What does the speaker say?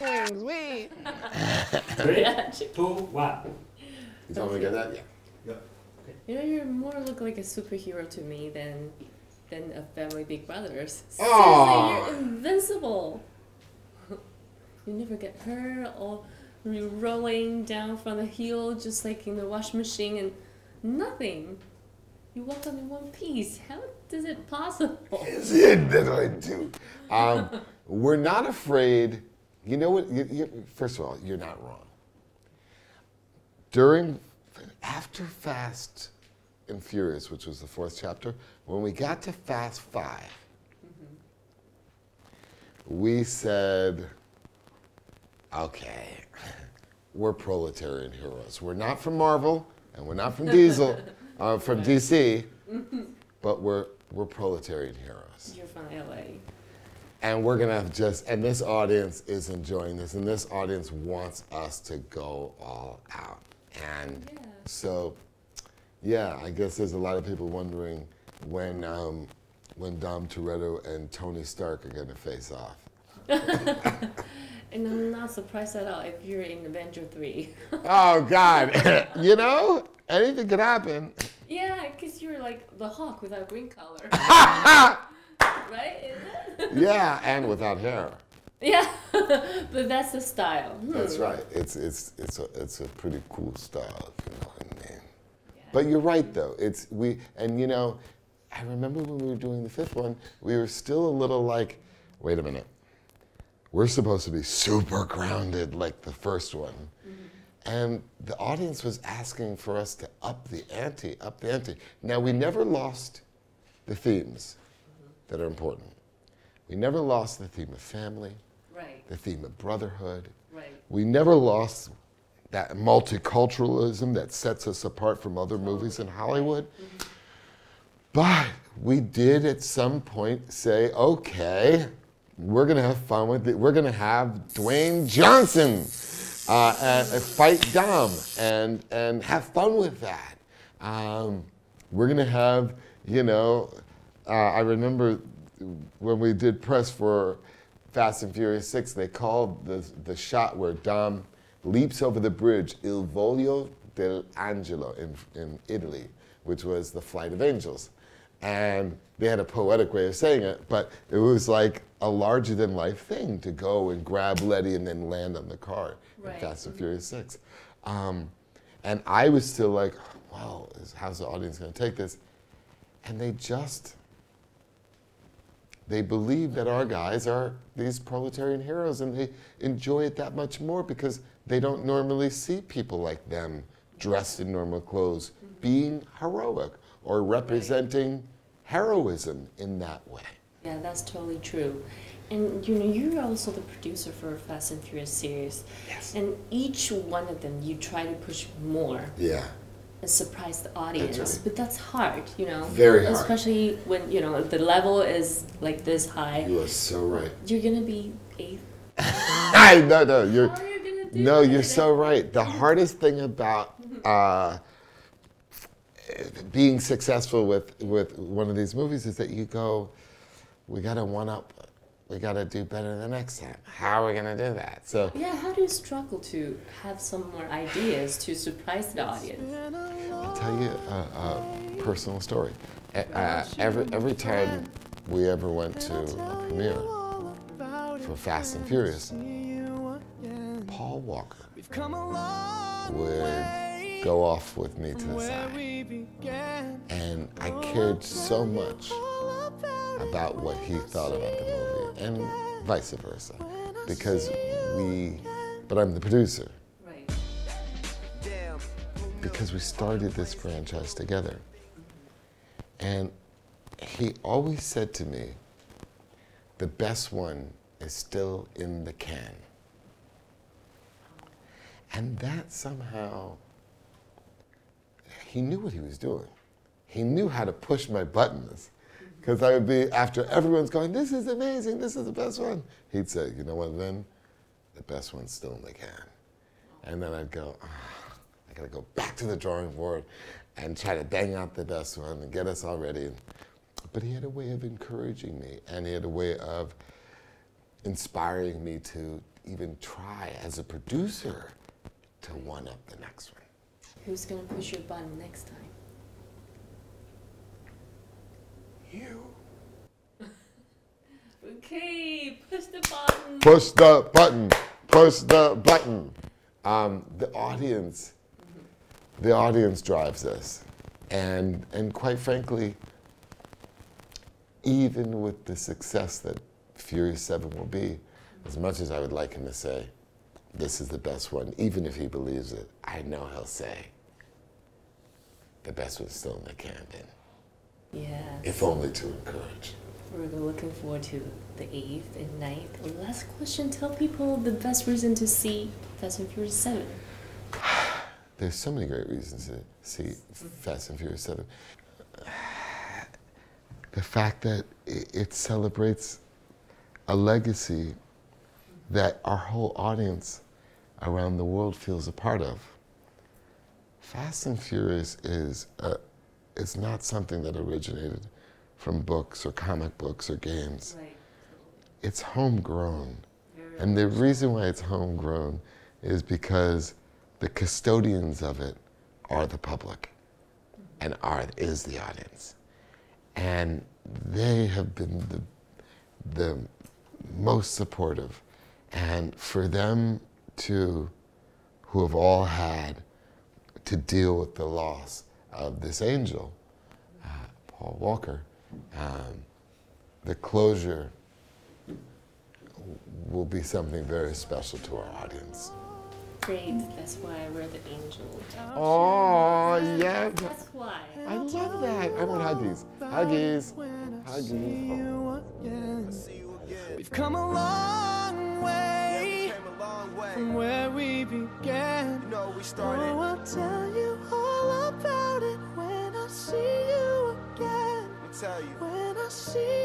wings, wait. 3, 2, 1. You told me to get that? Yeah. Go. Okay. You know, you more look like a superhero to me than a family Big Brothers. Aww. Seriously, you're invincible. You never get hurt or you're rolling down from the hill just like in the washing machine and nothing. You walk on in one piece. How is it possible? That's what I do. We're not afraid. You know what? First of all, you're not wrong. After Fast and Furious, which was the 4th chapter, when we got to Fast 5, we said, okay, we're proletarian heroes. We're not from Marvel, and we're not from from DC, but we're proletarian heroes. You're from LA. And we're gonna and this audience is enjoying this, and this audience wants us to go all out. And so, yeah, I guess there's a lot of people wondering when Dom Toretto and Tony Stark are gonna face off. And I'm not surprised at all if you're in Avenger 3. Oh, God. You know, anything could happen. Yeah, because you're like the Hawk without green color. Right? Yeah, and without hair. Yeah, but that's the style. That's right. It's a pretty cool style, if you know what I mean. Yeah. But you're right, though. And you know, I remember when we were doing the 5th one, we were still a little like, wait a minute. We're supposed to be super grounded like the 1st one. And the audience was asking for us to up the ante. Now, we never lost the themes that are important. We never lost the theme of family, the theme of brotherhood. We never lost that multiculturalism that sets us apart from other movies in Hollywood. But we did at some point say, okay, we're gonna have fun with it. We're gonna have Dwayne Johnson fight Dom and have fun with that. We're gonna have, you know, I remember when we did press for Fast and Furious 6, they called the shot where Dom leaps over the bridge Il Volo dell'Angelo in Italy, which was the Flight of Angels. And they had a poetic way of saying it, but it was like a larger-than-life thing to go and grab Letty and then land on the car in Fast and Furious 6. And I was still like, well, how's the audience going to take this? And they believe that our guys are these proletarian heroes, and they enjoy it that much more because they don't normally see people like them dressed in normal clothes being heroic or representing heroism in that way. Yeah, that's totally true. And you know, you're also the producer for Fast and Furious series. Yes. And each one of them, you try to push more. Yeah. And surprise the audience. That's right. But that's hard, you know. Very hard. Especially when, you know, the level is like this high. You are so right. You're going to be 8th. No, you're... How are you going to do No, that? you're so right. The hardest thing about being successful with one of these movies is that you go, we got to one-up, we got to do better the next time. How are we going to do that? So yeah, how do you struggle to have some more ideas to surprise the audience? I'll tell you a personal story. Every time we ever went to a premiere for Fast and Furious, Paul Walker would go off with me to the side. And I cared so much about what he thought about the movie, and vice versa. Because but I'm the producer. Right. Because we started this franchise together. And he always said to me, the best one is still in the can. And that somehow, he knew what he was doing. He knew how to push my buttons. Because I would be, after everyone's going, this is amazing, this is the best one, he'd say, you know what, Lynn, the best one's still in the can. And then I'd go, I gotta go back to the drawing board and try to bang out the best one and get us all ready. But he had a way of encouraging me, and he had a way of inspiring me to even try as a producer to one up the next one. Who's gonna push your button next time? You. Okay, push the button. Push the button. Push the button. The audience drives us, and quite frankly, even with the success that Furious 7 will be, as much as I would like him to say, this is the best one, even if he believes it, I know he'll say, the best one's still in the can, Yes. if only to encourage. We're looking forward to the 8th and 9th. Last question, tell people the best reason to see Fast and Furious 7. There's so many great reasons to see Fast and Furious 7. The fact that it celebrates a legacy that our whole audience around the world feels a part of. Fast and Furious is not something that originated from books or comic books or games. Right. It's homegrown. And the reason why it's homegrown is because the custodians of it are the public and is the audience. And they have been the most supportive. And for them who have all had to deal with the loss of this angel, Paul Walker, the closure will be something very special to our audience. Great, that's why I wear the angel. Oh, yeah. That's why. I love that. I want Huggies. Huggies. Huggies. We've come a long way from where we began. You know we started. Oh, I'll tell you all about it when I see you again. When I see